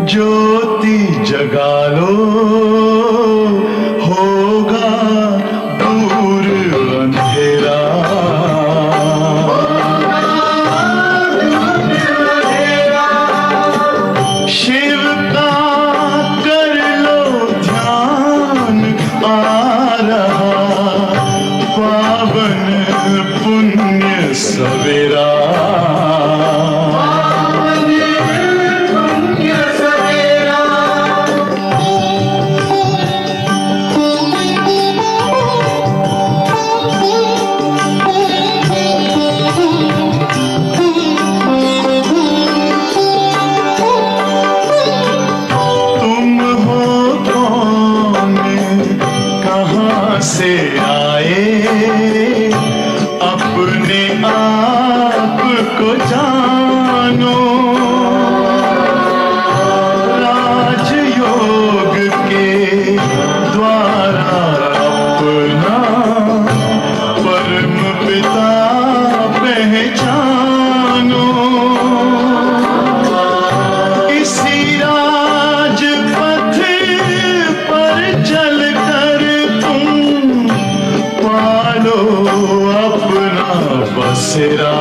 ज्योति जगा लो, होगा दूर अंधेरा। शिव का कर लो ध्यान, आ रहा पावन पुण्य सवेरा। से आए अपने आप को जानो, राजयोग के द्वारा अपना परम पिता पहचानो। इसी राजपथ पर चलकर पालो अपना बसेरा।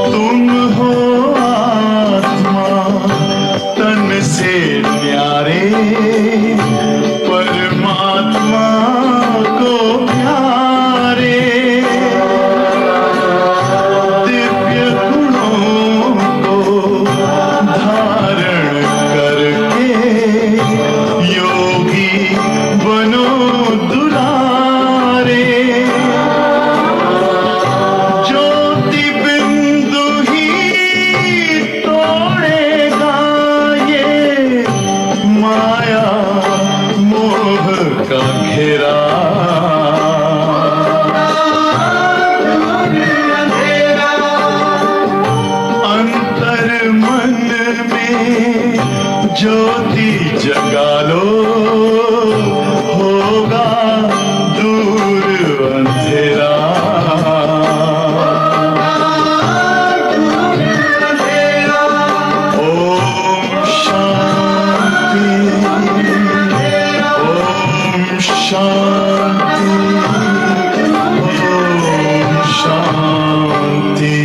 तुम हो आत्मा तन से न्यारे, परमात्मा को प्यारे। दिव्य गुणों को धारण करके योगी बनो दुलारे। ज्योति बिंदु ही तोड़ेगा ये माया मोह का घेरा। अंतर मन में ज्योति जगा लो, होगा दूर अंधेरा। ओम शांति, ओम शांति, ओम शांति।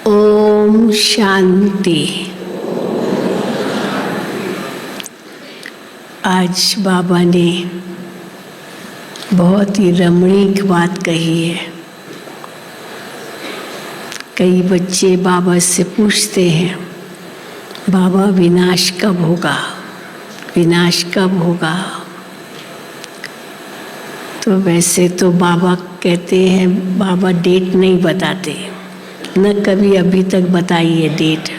ओम शांति। आज बाबा ने बहुत ही रमणीक बात कही है। कई बच्चे बाबा से पूछते हैं, बाबा विनाश कब होगा, विनाश कब होगा। तो वैसे तो बाबा कहते हैं, बाबा डेट नहीं बताते, न कभी अभी तक बताई है डेट।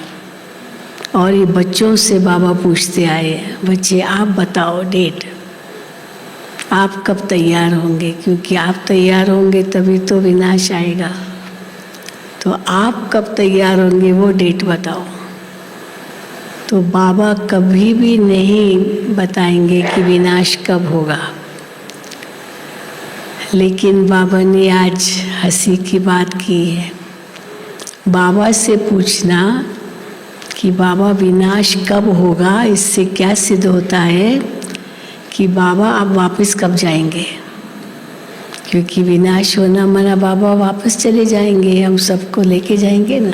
और ये बच्चों से बाबा पूछते आए, बच्चे आप बताओ डेट, आप कब तैयार होंगे, क्योंकि आप तैयार होंगे तभी तो विनाश आएगा। तो आप कब तैयार होंगे वो डेट बताओ। तो बाबा कभी भी नहीं बताएंगे कि विनाश कब होगा। लेकिन बाबा ने आज हंसी की बात की है। बाबा से पूछना कि बाबा विनाश कब होगा, इससे क्या सिद्ध होता है कि बाबा आप वापस कब जाएंगे। क्योंकि विनाश होना माना बाबा वापस चले जाएंगे, हम सबको लेके जाएंगे ना।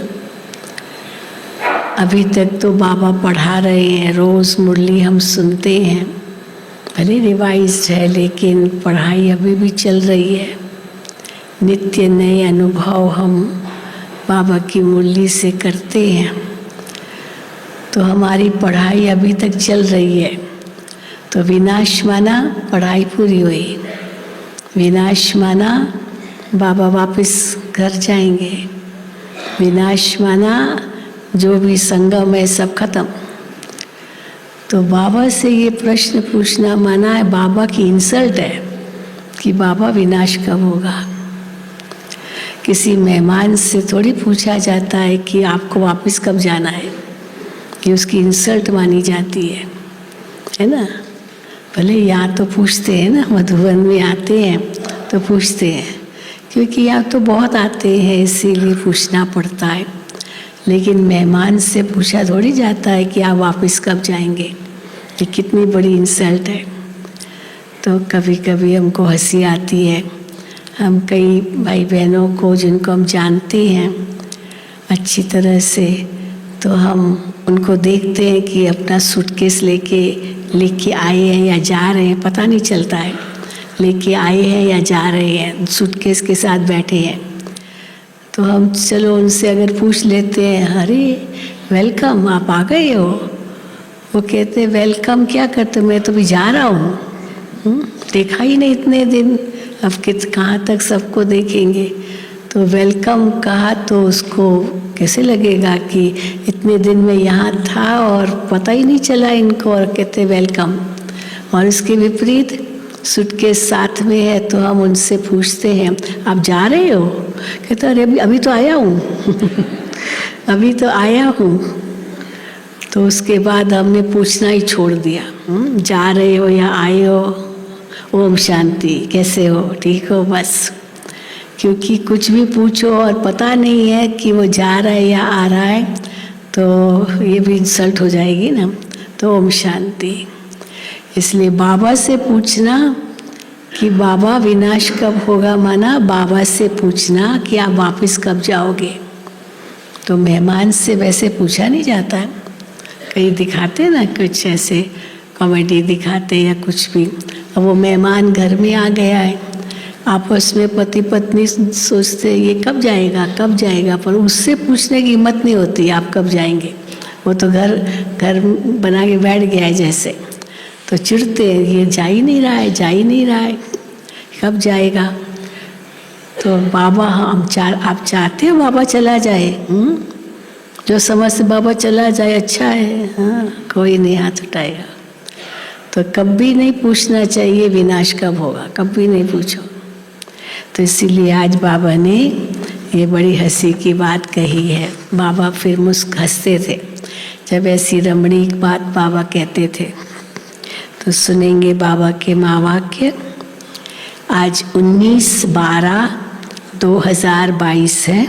अभी तक तो बाबा पढ़ा रहे हैं, रोज़ मुरली हम सुनते हैं, भले रिवाइज्ड है लेकिन पढ़ाई अभी भी चल रही है। नित्य नए अनुभव हम बाबा की मुरली से करते हैं। तो हमारी पढ़ाई अभी तक चल रही है। तो विनाश माना पढ़ाई पूरी हुई, विनाश माना बाबा वापस घर जाएंगे, विनाश माना जो भी संगम है सब खत्म। तो बाबा से ये प्रश्न पूछना माना है बाबा की इंसल्ट है कि बाबा विनाश कब होगा। किसी मेहमान से थोड़ी पूछा जाता है कि आपको वापस कब जाना है, कि उसकी इंसल्ट मानी जाती है ना। भले यहाँ तो पूछते हैं ना, मधुबन में आते हैं तो पूछते हैं, क्योंकि यहाँ तो बहुत आते हैं इसीलिए पूछना पड़ता है। लेकिन मेहमान से पूछा थोड़ी जाता है कि आप वापस कब जाएंगे, ये कितनी बड़ी इंसल्ट है। तो कभी कभी हमको हंसी आती है। हम कई भाई बहनों को जिनको हम जानते हैं अच्छी तरह से, तो हम उनको देखते हैं कि अपना सूटकेस लेके आए हैं या जा रहे हैं, पता नहीं चलता है, लेके आए हैं या जा रहे हैं, सूटकेस के साथ बैठे हैं। तो हम चलो उनसे अगर पूछ लेते हैं, अरे वेलकम, आप आ गए हो। वो कहते हैं वेलकम क्या करते, मैं तो भी जा रहा हूँ, देखा ही नहीं इतने दिन, अब कहाँ तक सबको देखेंगे। तो वेलकम कहा तो उसको कैसे लगेगा कि इतने दिन में यहाँ था और पता ही नहीं चला इनको, और कहते वेलकम। और इसके विपरीत सूटकेस साथ में है तो हम उनसे पूछते हैं आप जा रहे हो, कहते अरे अभी तो आया हूँ अभी तो आया हूँ। तो उसके बाद हमने पूछना ही छोड़ दिया, जा रहे हो या आए हो, ओम शांति, कैसे हो, ठीक हो, बस। क्योंकि कुछ भी पूछो और पता नहीं है कि वो जा रहा है या आ रहा है तो ये भी इंसल्ट हो जाएगी ना। तो ओम शांति। इसलिए बाबा से पूछना कि बाबा विनाश कब होगा, माना बाबा से पूछना कि आप वापस कब जाओगे। तो मेहमान से वैसे पूछा नहीं जाता है, कहीं दिखाते ना कुछ ऐसे कॉमेडी दिखाते या कुछ भी। अब वो मेहमान घर में आ गया है, आपस में पति पत्नी सोचते ये कब जाएगा, पर उससे पूछने की हिम्मत नहीं होती आप कब जाएंगे। वो तो घर बना के बैठ गया है जैसे, तो चिढ़ते हैं ये जा ही नहीं रहा है, कब जाएगा। तो बाबा आप चाहते हो बाबा चला जाए, जो समझ से बाबा चला जाए अच्छा है, हाँ कोई नहीं हाथ उठाएगा। तो कभी नहीं पूछना चाहिए विनाश कब होगा, कभी नहीं पूछो। तो इसीलिए आज बाबा ने ये बड़ी हंसी की बात कही है। बाबा फिर हंसते थे जब ऐसी रमणीक बात बाबा कहते थे। तो सुनेंगे बाबा के महावाक्य। आज 19/12/2022 है।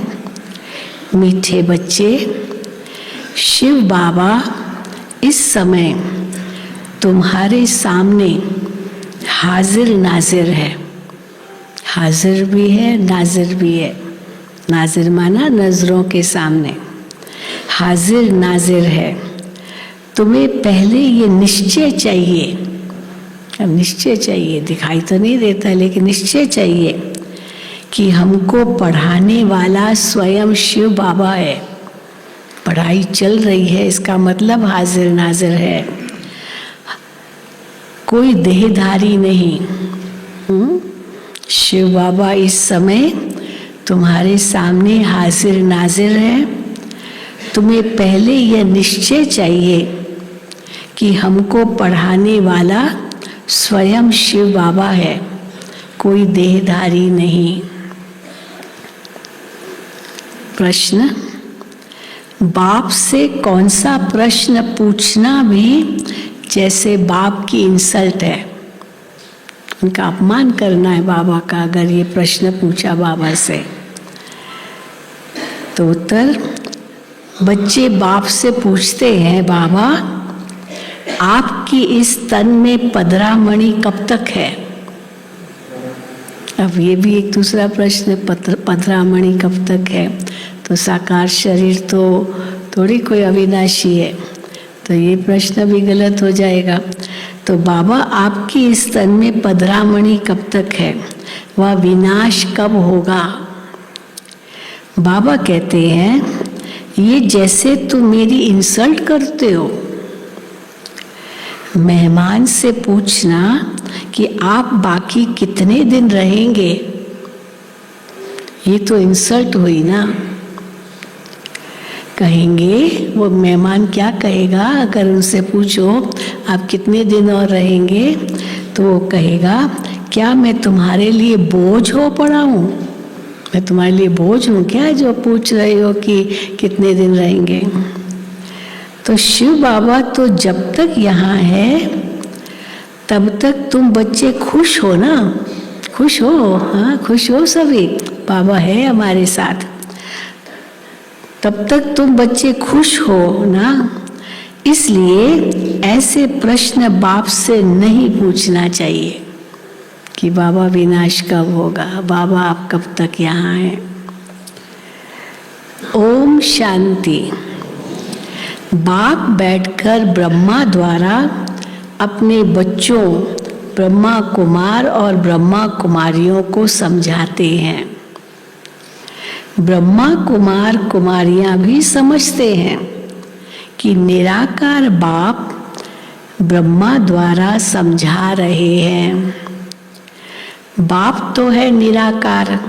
मीठे बच्चे, शिव बाबा इस समय तुम्हारे सामने हाजिर नाजिर है। हाजिर भी है, नाजिर भी है। नाजिर माना नजरों के सामने, हाजिर नाजिर है। तुम्हें पहले ये निश्चय चाहिए, अब निश्चय चाहिए, दिखाई तो नहीं देता लेकिन निश्चय चाहिए कि हमको पढ़ाने वाला स्वयं शिव बाबा है। पढ़ाई चल रही है, इसका मतलब हाजिर नाजिर है, कोई देहधारी नहीं। शिव बाबा इस समय तुम्हारे सामने हाजिर नाजिर है। तुम्हें पहले यह निश्चय चाहिए कि हमको पढ़ाने वाला स्वयं शिव बाबा है, कोई देहधारी नहीं। प्रश्न, बाप से कौन सा प्रश्न पूछना भी जैसे बाप की इंसल्ट है, उनका अपमान करना है बाबा का। अगर ये प्रश्न पूछा बाबा से तो उत्तर, बच्चे बाप से पूछते हैं, बाबा आपकी इस तन में पधरामणि कब तक है। अब ये भी एक दूसरा प्रश्न, पधरामणि कब तक है। तो साकार शरीर तो थोड़ी कोई अविनाशी है, तो ये प्रश्न भी गलत हो जाएगा। तो बाबा आपकी इस तन में पधरामणि कब तक है, वह विनाश कब होगा। बाबा कहते हैं, ये जैसे तुम मेरी इंसल्ट करते हो। मेहमान से पूछना कि आप बाकी कितने दिन रहेंगे, ये तो इंसल्ट हुई ना। कहेंगे वो मेहमान क्या कहेगा, अगर उनसे पूछो आप कितने दिन और रहेंगे, तो वो कहेगा, क्या मैं तुम्हारे लिए बोझ हो पड़ा हूँ, मैं तुम्हारे लिए बोझ हूँ क्या जो पूछ रहे हो कि कितने दिन रहेंगे। तो शिव बाबा तो जब तक यहाँ है तब तक तुम बच्चे खुश हो ना, खुश हो, हाँ खुश हो सभी, बाबा है हमारे साथ, तब तक तुम बच्चे खुश हो ना। इसलिए ऐसे प्रश्न बाप से नहीं पूछना चाहिए कि बाबा विनाश कब होगा, बाबा आप कब तक यहाँ हैं। ओम शांति। बाप बैठकर ब्रह्मा द्वारा अपने बच्चों ब्रह्मा कुमार और ब्रह्मा कुमारियों को समझाते हैं। ब्रह्मा कुमार कुमारियां भी समझते हैं कि निराकार बाप ब्रह्मा द्वारा समझा रहे हैं। बाप तो है निराकार,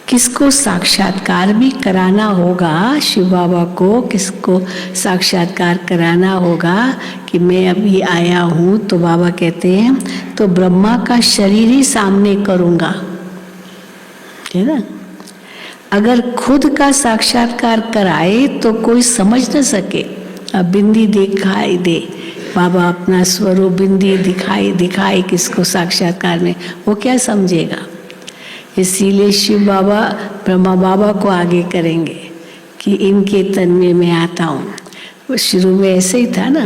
किसको साक्षात्कार भी कराना होगा, शिव बाबा को किसको साक्षात्कार कराना होगा कि मैं अभी आया हूँ, तो बाबा कहते हैं तो ब्रह्मा का शरीर ही सामने करूँगा, है ना। अगर खुद का साक्षात्कार कराए तो कोई समझ न सके। अब बिंदी दिखाई दे, बाबा अपना स्वरूप बिंदी दिखाए किसको साक्षात्कार में, वो क्या समझेगा। इसीलिए शिव बाबा ब्रह्मा बाबा को आगे करेंगे कि इनके तन में मैं आता हूँ। वो शुरू में ऐसे ही था ना,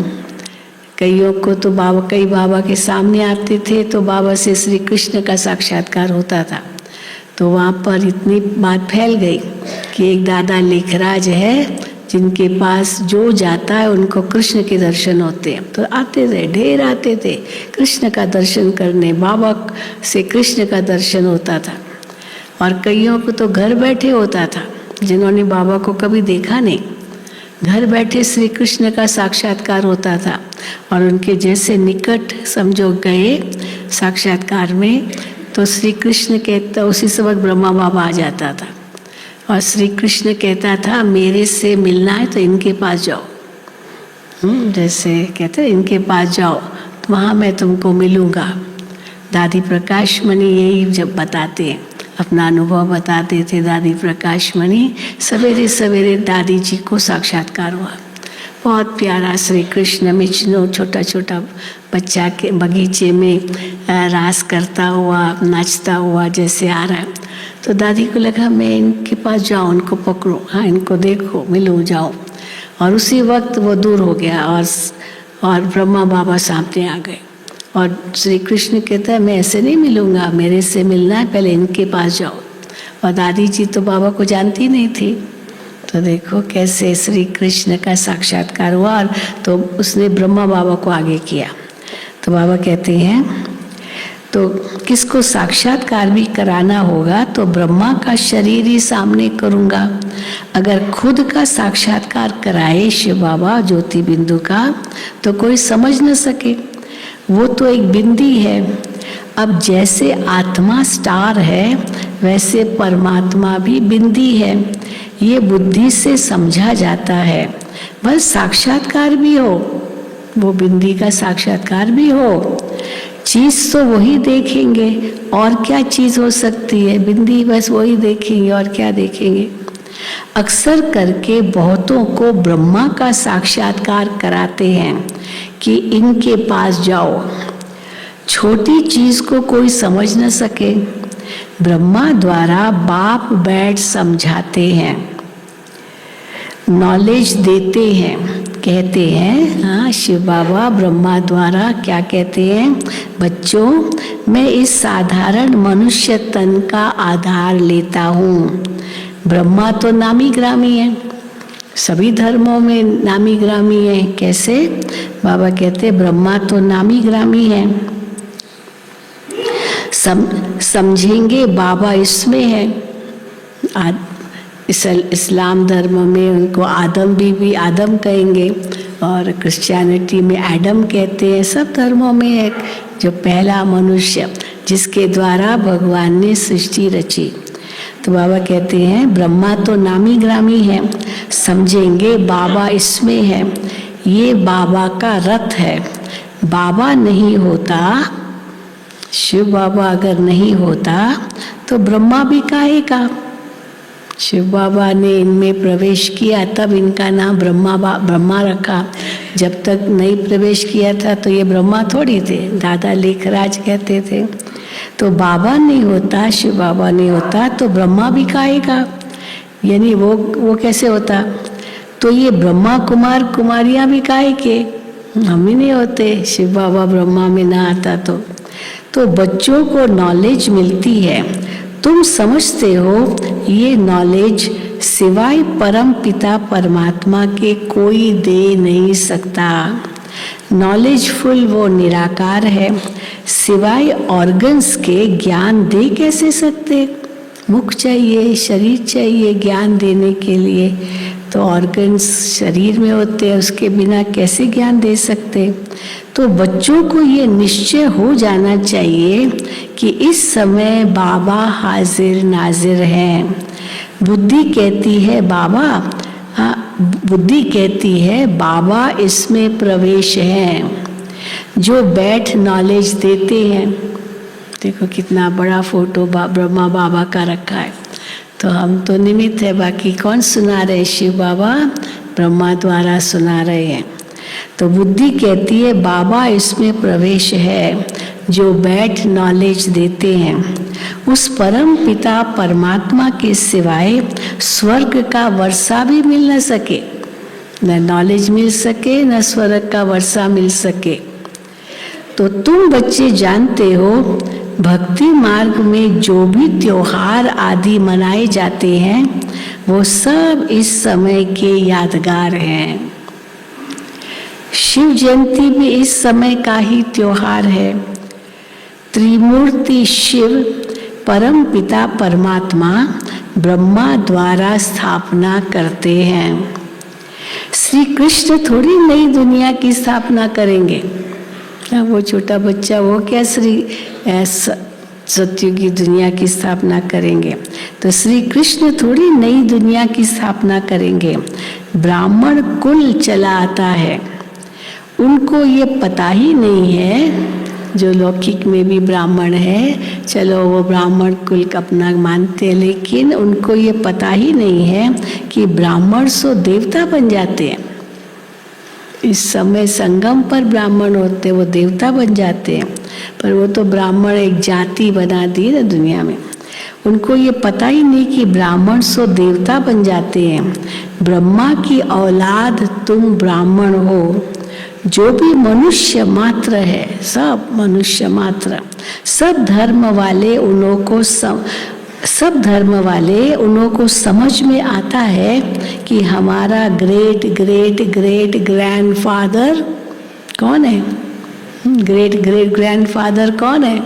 कईयों को तो बाबा कई बाबा के सामने आते थे तो बाबा से श्री कृष्ण का साक्षात्कार होता था। तो वहाँ पर इतनी बात फैल गई कि एक दादा लेखराज है जिनके पास जो जाता है उनको कृष्ण के दर्शन होते हैं। तो आते थे, ढेर आते थे कृष्ण का दर्शन करने, बाबा से कृष्ण का दर्शन होता था। और कईयों को तो घर बैठे होता था, जिन्होंने बाबा को कभी देखा नहीं, घर बैठे श्री कृष्ण का साक्षात्कार होता था। और उनके जैसे निकट समझो गए साक्षात्कार में, तो श्री कृष्ण कहता, उसी समय ब्रह्मा बाबा आ जाता था और श्री कृष्ण कहता था मेरे से मिलना है तो इनके पास जाओ। जैसे कहते हैं इनके पास जाओ तो वहाँ मैं तुमको मिलूँगा। दादी प्रकाश मणि यही जब बताते हैं, अपना अनुभव बताते थे। दादी प्रकाश मणि सवेरे सवेरे दादी जी को साक्षात्कार हुआ। बहुत प्यारा श्री कृष्ण मिचनो छोटा छोटा बच्चा के बगीचे में रास करता हुआ नाचता हुआ जैसे आ रहा है। तो दादी को लगा मैं इनके पास जाऊँ, उनको पकड़ूँ, हाँ इनको देखो, मिलूँ, जाओ। और उसी वक्त वो दूर हो गया और ब्रह्मा बाबा सामने आ गए। और श्री कृष्ण कहता है मैं ऐसे नहीं मिलूँगा, मेरे से मिलना है, पहले इनके पास जाओ। और दादी जी तो बाबा को जानती नहीं थी। तो देखो कैसे श्री कृष्ण का साक्षात्कार हुआ। और तो उसने ब्रह्मा बाबा को आगे किया। तो बाबा कहते हैं तो किसको साक्षात्कार भी कराना होगा तो ब्रह्मा का शरीर ही सामने करूँगा। अगर खुद का साक्षात्कार कराए शिव बाबा ज्योति बिंदु का तो कोई समझ न सके, वो तो एक बिंदी है। अब जैसे आत्मा स्टार है वैसे परमात्मा भी बिंदी है, ये बुद्धि से समझा जाता है। बस साक्षात्कार भी हो, वो बिंदी का साक्षात्कार भी हो, चीज तो वही देखेंगे और क्या चीज हो सकती है, बिंदी बस वही देखेंगे और क्या देखेंगे। अक्सर करके बहुतों को ब्रह्मा का साक्षात्कार कराते हैं कि इनके पास जाओ। छोटी चीज को कोई समझ न सके, ब्रह्मा द्वारा बाप बैठ समझाते हैं, नॉलेज देते हैं। कहते हैं, हाँ शिव बाबा ब्रह्मा द्वारा क्या कहते हैं, बच्चों मैं इस साधारण मनुष्य तन का आधार लेता हूँ। ब्रह्मा तो नामी ग्रामी है, सभी धर्मों में नामी ग्रामी है। कैसे? बाबा कहते हैं ब्रह्मा तो नामी ग्रामी है। समझेंगे बाबा इसमें है। इस्लाम धर्म में उनको आदम भी आदम कहेंगे, और क्रिश्चियनिटी में एडम कहते हैं। सब धर्मों में है जो पहला मनुष्य जिसके द्वारा भगवान ने सृष्टि रची। तो बाबा कहते हैं ब्रह्मा तो नामी ग्रामी है, समझेंगे बाबा इसमें है। ये बाबा का रथ है। बाबा नहीं होता, शिव बाबा अगर नहीं होता तो ब्रह्मा भी काहेगा। शिव बाबा ने इनमें प्रवेश किया तब इनका नाम ब्रह्मा रखा। जब तक नहीं प्रवेश किया था तो ये ब्रह्मा थोड़ी थे, दादा लेखराज कहते थे। तो बाबा नहीं होता, शिव बाबा नहीं होता तो ब्रह्मा भी काहेगा, यानी वो कैसे होता। तो ये ब्रह्मा कुमार कुमारियाँ भी काहे के, हम ही नहीं होते, शिव बाबा ब्रह्मा में ना आता तो बच्चों को नॉलेज मिलती है। तुम समझते हो ये नॉलेज सिवाय परम पिता परमात्मा के कोई दे नहीं सकता। नॉलेजफुल वो निराकार है, सिवाय ऑर्गन्स के ज्ञान दे कैसे सकते। मुख चाहिए, शरीर चाहिए ज्ञान देने के लिए, तो ऑर्गन्स शरीर में होते हैं, उसके बिना कैसे ज्ञान दे सकते। तो बच्चों को ये निश्चय हो जाना चाहिए कि इस समय बाबा हाजिर नाजिर हैं। बुद्धि कहती है बाबा, बुद्धि कहती है बाबा इसमें प्रवेश है, जो बैठ नॉलेज देते हैं। देखो कितना बड़ा फोटो ब्रह्मा बाबा का रखा है। तो हम तो निमित्त है, बाकी कौन सुना रहे, शिव बाबा ब्रह्मा द्वारा सुना रहे हैं। तो बुद्धि कहती है बाबा इसमें प्रवेश है, जो बैठ नॉलेज देते हैं। उस परम पिता परमात्मा के सिवाय स्वर्ग का वर्षा भी मिल न सके, न नॉलेज मिल सके, न स्वर्ग का वर्षा मिल सके। तो तुम बच्चे जानते हो भक्ति मार्ग में जो भी त्योहार आदि मनाए जाते हैं वो सब इस समय के यादगार हैं। शिव जयंती भी इस समय का ही त्योहार है। त्रिमूर्ति शिव परम पिता परमात्मा ब्रह्मा द्वारा स्थापना करते हैं। श्री कृष्ण थोड़ी नई दुनिया की स्थापना करेंगे। वो छोटा बच्चा वो क्या श्री सत्य की दुनिया की स्थापना करेंगे। तो श्री कृष्ण थोड़ी नई दुनिया की स्थापना करेंगे। ब्राह्मण कुल चला आता है, उनको ये पता ही नहीं है, जो लौकिक में भी ब्राह्मण है, चलो वो ब्राह्मण कुल का अपना मानते हैं, लेकिन उनको ये पता ही नहीं है कि ब्राह्मण सो देवता बन जाते हैं। इस समय संगम पर ब्राह्मण होते, वो देवता बन जाते हैं, पर वो तो ब्राह्मण एक जाति बना दी ना दुनिया में। उनको ये पता ही नहीं कि ब्राह्मण सो देवता बन जाते हैं। ब्रह्मा की औलाद तुम ब्राह्मण हो। जो भी मनुष्य मात्र है, सब मनुष्य मात्र, सब धर्म वाले उन्हों को समझ में आता है कि हमारा ग्रेट ग्रेट ग्रेट ग्रैंडफादर कौन है। ग्रेट ग्रेट ग्रैंडफादर कौन है?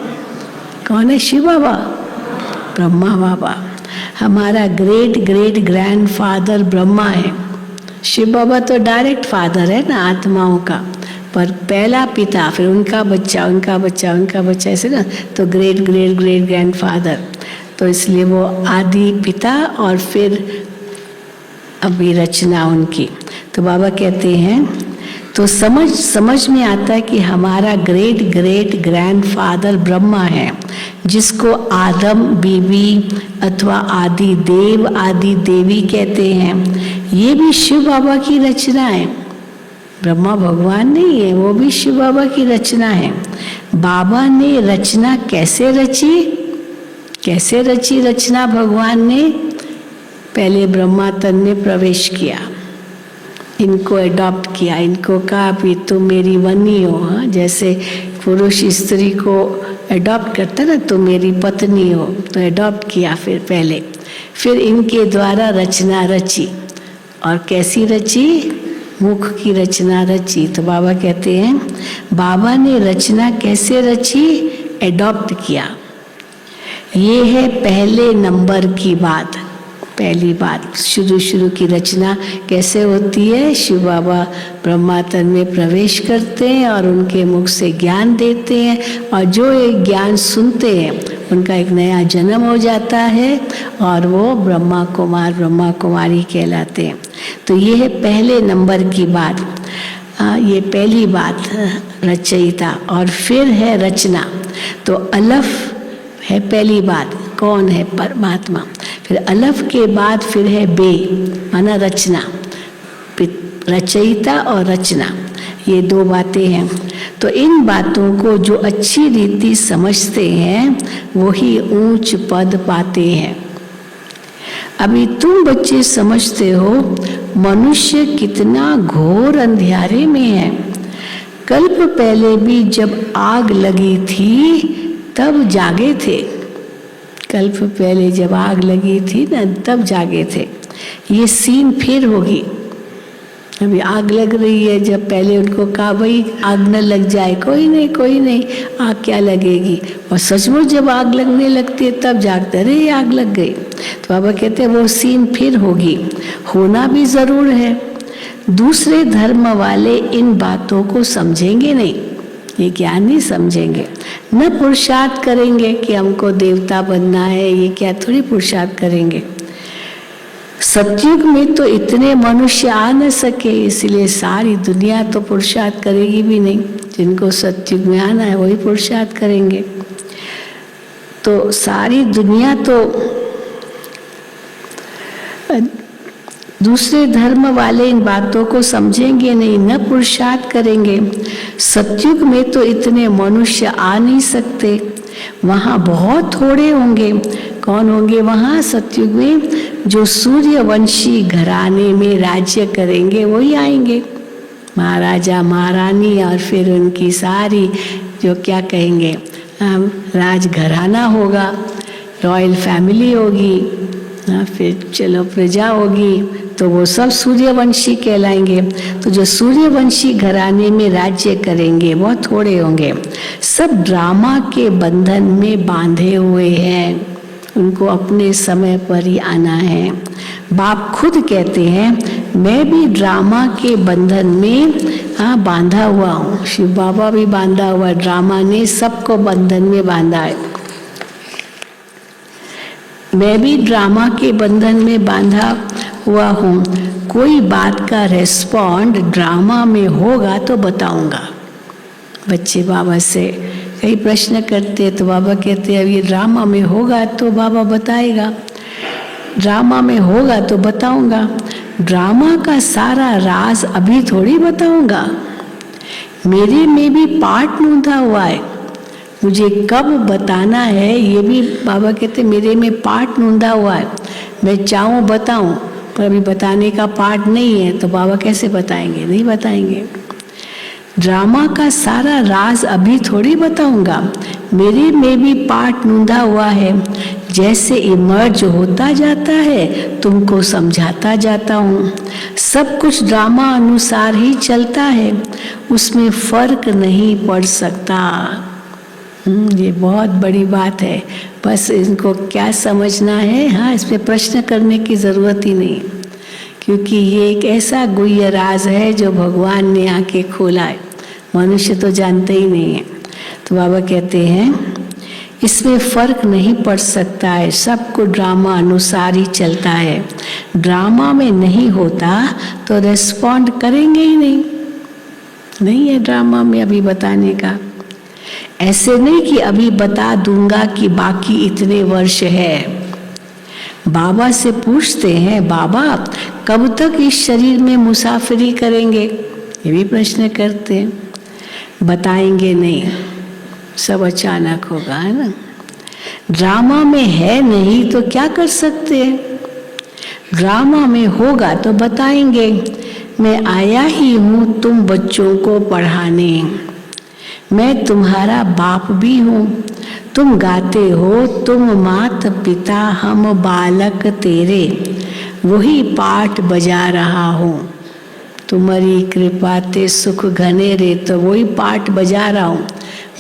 कौन है? शिव बाबा, ब्रह्मा बाबा। हमारा ग्रेट ग्रेट ग्रैंडफादर ब्रह्मा है। शिव बाबा तो डायरेक्ट फादर है ना आत्माओं का, पर पहला पिता, फिर उनका बच्चा, उनका बच्चा, उनका बच्चा, ऐसे ना, तो ग्रेट ग्रेट ग्रेट ग्रैंडफादर। तो इसलिए वो आदि पिता और फिर अभी रचना उनकी। तो बाबा कहते हैं तो समझ में आता है कि हमारा ग्रेट ग्रेट ग्रैंडफादर ब्रह्मा है, जिसको आदम बीवी अथवा आदि देव आदि देवी कहते हैं। ये भी शिव बाबा की रचना है। ब्रह्मा भगवान नहीं है, वो भी शिव बाबा की रचना है। बाबा ने रचना कैसे रची रचना भगवान ने? पहले ब्रह्मा तन में प्रवेश किया, इनको अडॉप्ट किया, इनको कहा भी तुम मेरी वनी हो। हाँ, जैसे पुरुष स्त्री को अडॉप्ट करता ना, तुम मेरी पत्नी हो, तो अडॉप्ट किया फिर इनके द्वारा रचना रची। और कैसी रची? मुख की रचना रची। तो बाबा कहते हैं बाबा ने रचना कैसे रची? एडॉप्ट किया। ये है पहले नंबर की बात। पहली बात, शुरू की रचना कैसे होती है? शिव बाबा ब्रह्मा तन में प्रवेश करते हैं और उनके मुख से ज्ञान देते हैं, और जो एक ज्ञान सुनते हैं उनका एक नया जन्म हो जाता है और वो ब्रह्मा कुमार ब्रह्मा कुमारी कहलाते हैं। तो ये है पहले नंबर की बात। ये पहली बात रचयिता। और फिर है रचना। तो अलफ है पहली बात, कौन है? परमात्मा। फिर अलफ के बाद फिर है बे, माना रचना। रचयिता और रचना, ये दो बातें हैं। तो इन बातों को जो अच्छी रीति समझते हैं वही ऊंच पद पाते हैं। अभी तुम बच्चे समझते हो मनुष्य कितना घोर अंधियारे में है। कल्प पहले भी जब आग लगी थी तब जागे थे। कल्प पहले जब आग लगी थी ना, तब जागे थे। ये सीन फिर होगी। अभी आग लग रही है, जब पहले उनको कहा भाई आग न लग जाए, कोई नहीं आग क्या लगेगी, और सचमुच जब आग लगने लगती है तब जागते, अरे आग लग गई। तो बाबा कहते हैं वो सीन फिर होगी, होना भी जरूर है। दूसरे धर्म वाले इन बातों को समझेंगे नहीं, ये ज्ञान नहीं समझेंगे, न पुरुषार्थ करेंगे कि हमको देवता बनना है, ये क्या थोड़ी पुरुषार्थ करेंगे। सतयुग में तो इतने मनुष्य आ न सके, इसलिए सारी दुनिया तो पुरुषार्थ करेगी भी नहीं। जिनको सतयुग में आना है वही पुरुषार्थ करेंगे। तो सारी दुनिया तो दूसरे धर्म वाले इन बातों को समझेंगे नहीं, न पुरुषार्थ करेंगे। सतयुग में तो इतने मनुष्य आ नहीं सकते, वहाँ बहुत थोड़े होंगे। कौन होंगे वहाँ सतयुग में? जो सूर्यवंशी घराने में राज्य करेंगे वही आएंगे, महाराजा महारानी, और फिर उनकी सारी जो क्या कहेंगे राज घराना होगा, रॉयल फैमिली होगी, फिर चलो प्रजा होगी, तो वो सब सूर्यवंशी कहलाएंगे। तो जो सूर्यवंशी घराने में राज्य करेंगे बहुत थोड़े होंगे। सब ड्रामा के बंधन में बांधे हुए हैं, उनको अपने समय पर ही आना है। बाप खुद कहते हैं मैं भी ड्रामा के बंधन में बांधा हुआ हूँ। शिव बाबा भी बांधा हुआ, ड्रामा ने सबको बंधन में बांधा है। मैं भी ड्रामा के बंधन में बांधा हुआ हूँ। कोई बात का रेस्पॉन्ड ड्रामा में होगा तो बताऊंगा। बच्चे बाबा से कई प्रश्न करते तो बाबा कहते अब ये ड्रामा में होगा तो बाबा बताएगा, ड्रामा में होगा तो बताऊंगा। ड्रामा का सारा राज अभी थोड़ी बताऊंगा, मेरे में भी पार्ट नूंधा हुआ है, मुझे कब बताना है ये भी बाबा कहते मेरे में पार्ट नूंधा हुआ है। मैं चाहूँ बताऊं पर अभी बताने का पार्ट नहीं है, तो बाबा कैसे बताएंगे? नहीं बताएंगे। ड्रामा का सारा राज अभी थोड़ी बताऊंगा, मेरे में भी पार्ट नूंधा हुआ है। जैसे इमर्ज होता जाता है तुमको समझाता जाता हूँ। सब कुछ ड्रामा अनुसार ही चलता है, उसमें फर्क नहीं पड़ सकता। ये बहुत बड़ी बात है, बस इनको क्या समझना है। हाँ, इसमें प्रश्न करने की जरूरत ही नहीं, क्योंकि ये एक ऐसा गुह्य राज है जो भगवान ने आके खोला है, मनुष्य तो जानते ही नहीं है। तो बाबा कहते हैं इसमें फर्क नहीं पड़ सकता है, सबको ड्रामा अनुसार ही चलता है। ड्रामा में नहीं होता तो रेस्पॉन्ड करेंगे ही नहीं। नहीं है ड्रामा में अभी बताने का। ऐसे नहीं कि अभी बता दूंगा कि बाकी इतने वर्ष है। बाबा से पूछते हैं, बाबा कब तक इस शरीर में मुसाफिरी करेंगे? ये भी प्रश्न करते हैं। बताएंगे नहीं, सब अचानक होगा, है ना। ड्रामा में है नहीं तो क्या कर सकते हैं? ड्रामा में होगा तो बताएंगे। मैं आया ही हूँ तुम बच्चों को पढ़ाने, मैं तुम्हारा बाप भी हूँ। तुम गाते हो तुम मात पिता हम बालक तेरे, वही पाठ बजा रहा हूँ। तुम्हारी कृपा ते सुख घने रे, तो वही पाठ बजा रहा हूँ।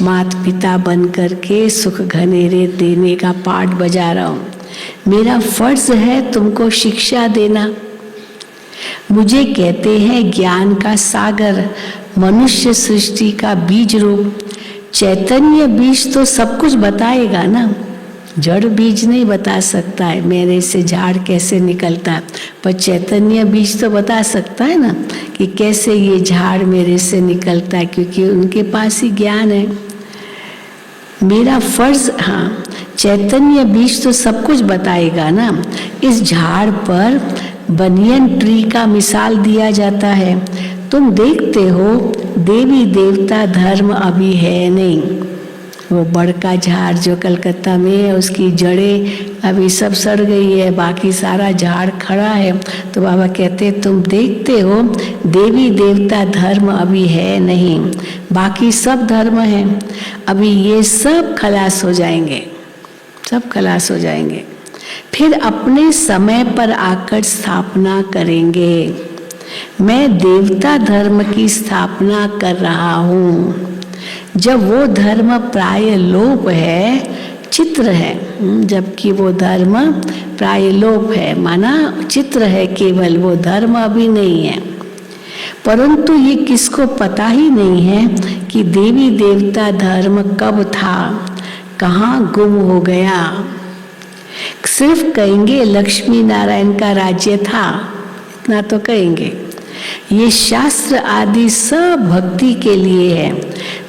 मात पिता बन करके सुख घने रे देने का पाठ बजा रहा हूँ। मेरा फर्ज है तुमको शिक्षा देना। मुझे कहते हैं ज्ञान का सागर, मनुष्य सृष्टि का बीज रूप। चैतन्य बीज तो सब कुछ बताएगा ना, जड़ बीज नहीं बता सकता है मेरे से झाड़ कैसे निकलता है, पर चैतन्य बीज तो बता सकता है ना कि कैसे ये झाड़ मेरे से निकलता है, क्योंकि उनके पास ही ज्ञान है। मेरा फर्ज, हाँ, चैतन्य बीज तो सब कुछ बताएगा ना। इस झाड़ पर बनियन ट्री का मिसाल दिया जाता है। तुम देखते हो देवी देवता धर्म अभी है नहीं। वो बड़ का झाड़ जो कलकत्ता में है, उसकी जड़ें अभी सब सड़ गई है, बाकी सारा झाड़ खड़ा है। तो बाबा कहते तुम देखते हो देवी देवता धर्म अभी है नहीं, बाकी सब धर्म है। अभी ये सब खलास हो जाएंगे, सब खलास हो जाएंगे, फिर अपने समय पर आकर स्थापना करेंगे। मैं देवता धर्म की स्थापना कर रहा हूँ। जब वो धर्म प्राय लोप है, चित्र है, जबकि वो धर्म प्राय लोप है, माना चित्र है केवल, वो धर्म अभी नहीं है। परंतु ये किसको पता ही नहीं है कि देवी देवता धर्म कब था, कहाँ गुम हो गया। सिर्फ कहेंगे लक्ष्मी नारायण का राज्य था, इतना तो कहेंगे। ये शास्त्र आदि सब भक्ति के लिए है।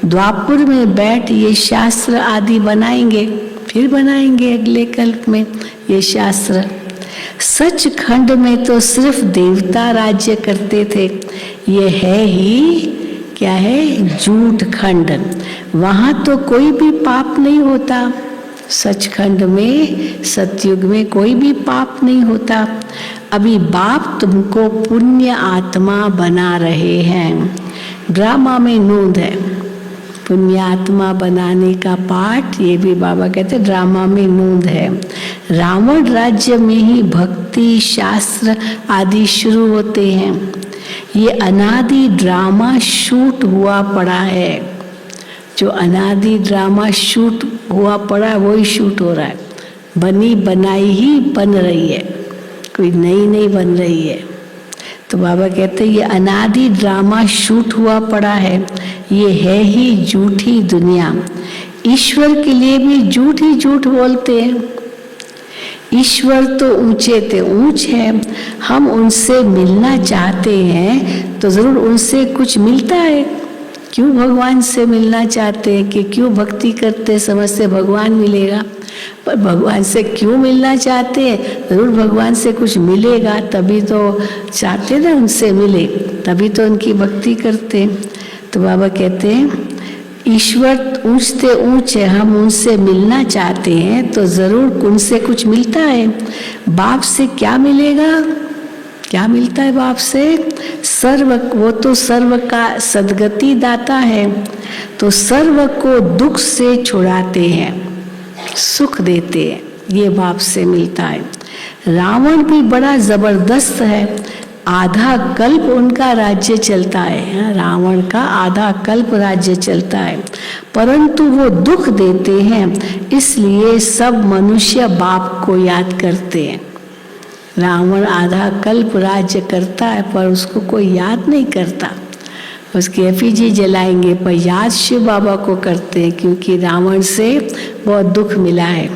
द्वापुर में बैठ ये शास्त्र आदि बनाएंगे, फिर बनाएंगे अगले कल्प में ये शास्त्र। सचखंड में तो सिर्फ देवता राज्य करते थे। ये है ही क्या है, झूठ खंड। वहाँ तो कोई भी पाप नहीं होता। सचखंड में, सतयुग में कोई भी पाप नहीं होता। अभी बाप तुमको पुण्य आत्मा बना रहे हैं। ड्रामा में नूंद है, पुण्य आत्मा बनाने का पाठ, ये भी बाबा कहते ड्रामा में नूंद है। रावण राज्य में ही भक्ति शास्त्र आदि शुरू होते हैं। ये अनादि ड्रामा शूट हुआ पड़ा है। जो अनादि ड्रामा शूट हुआ पड़ा है वही शूट हो रहा है। बनी बनाई ही बन रही है, कोई नई नहीं बन रही है। तो बाबा कहते हैं ये अनादि ड्रामा शूट हुआ पड़ा है। ये है ही झूठी दुनिया। ईश्वर के लिए भी झूठ ही झूठ बोलते हैं। ईश्वर तो ऊंचे थे, ऊंच है। हम उनसे मिलना चाहते हैं तो जरूर उनसे कुछ मिलता है। क्यों भगवान से मिलना चाहते हैं कि क्यों भक्ति करते समझते भगवान मिलेगा, पर भगवान से क्यों मिलना चाहते हैं, जरूर भगवान से कुछ मिलेगा, तभी तो चाहते ना उनसे मिले, तभी तो उनकी भक्ति करते। तो बाबा कहते हैं ईश्वर ऊंचते ऊंच है, हम उनसे मिलना चाहते हैं तो जरूर उनसे कुछ मिलता है। बाप से क्या मिलेगा, क्या मिलता है बाप से? सर्व, वो तो सर्व का सद्गति दाता है, तो सर्व को दुख से छुड़ाते हैं, सुख देते हैं, ये बाप से मिलता है। रावण भी बड़ा जबरदस्त है, आधा कल्प उनका राज्य चलता है। रावण का आधा कल्प राज्य चलता है, परंतु वो दुख देते हैं, इसलिए सब मनुष्य बाप को याद करते हैं। रावण आधा कल्प राज्य करता है पर उसको कोई याद नहीं करता। उसकी एफिजी जलाएंगे पर याद शिव बाबा को करते हैं, क्योंकि रावण से बहुत दुख मिला है।